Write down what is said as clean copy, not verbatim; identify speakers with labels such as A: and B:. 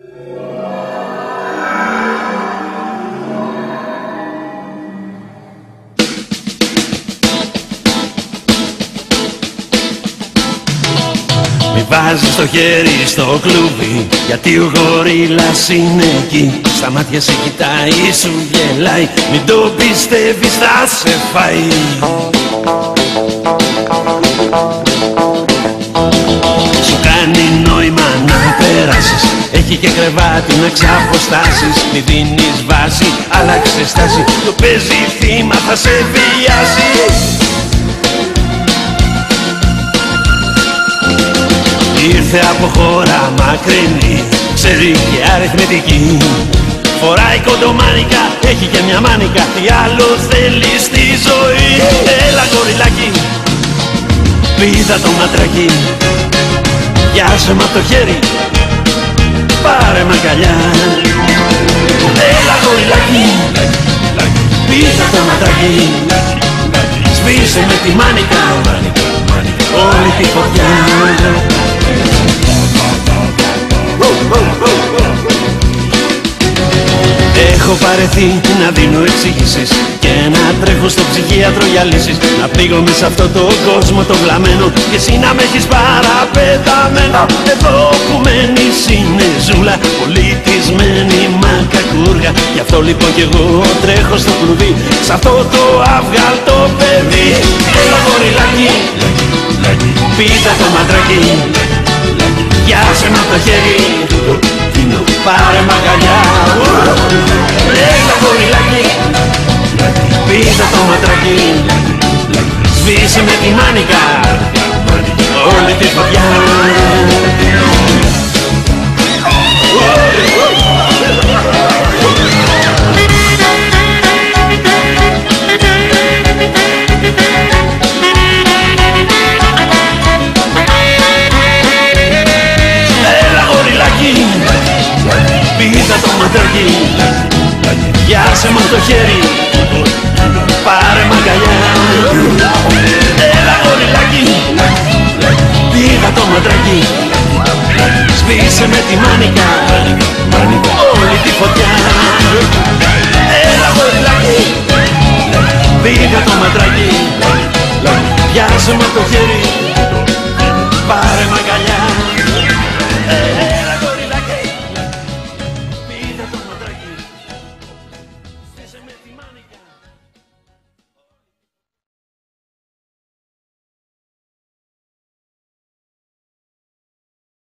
A: Μη βάζεις το χέρι στο κλουβί, γιατί ο γορίλας είναι εκεί. Στα μάτια σε κοιτάει, σου γελάει, μην το πιστεύεις, θα σε φάει. Σου κάνει νόημα να περάσεις, έχει και κρεβάτι να ξαποστάσεις. Μη δίνεις βάση, άλλαξε στάση, το παίζει θύμα, θα σε βιάσει. Ήρθε από χώρα μακρινή, ξέρει και αριθμητική. Φοράει κοντομάνικα, έχει και μια μάνικα, τι άλλο θέλει στη ζωή. Έλα γοριλάκι, πήδα το ματράκι, πιάσε μ' απ' το χέρι, πάρε μ' αγκαλιά. Έλα γοριλάκι, πήδα το ματράκι, σβήσε με τη μάνικα όλη τη φωτιά. Έχω παρεθεί να δίνω εξήγησεις και να τρέχω στο ψυχίατρο για λύσεις. Να πλήγομαι σε αυτό το κόσμο το βλαμμένο και εσύ να με έχεις παραπεταμένο. Εδώ που μένεις είναι ζούλα, πολιτισμένη μακακούργα. Γι' αυτό λοιπόν κι εγώ τρέχω στο κλουβί, σ' αυτό το αυγαλτό παιδί. Έλα γοριλάκι, πήτα το ματράκι, πιάσε μ' απ' το χέρι, πάρε μ' αγκαλιά. Έλα γοριλάκι, πήτα το ματράκι, σβήσε με τη μάνικα όλη τη φωτιά. Πήτα το ματράκι, πιάσε μ' το χέρι, πάρε μ' αγκαλιά. Έλα γοριλάκι, πήτα το ματράκι, σβήσε με τη μάνικα όλη τη φωτιά. Έλα γοριλάκι, πήτα το ματράκι, πιάσε μ' το χέρι,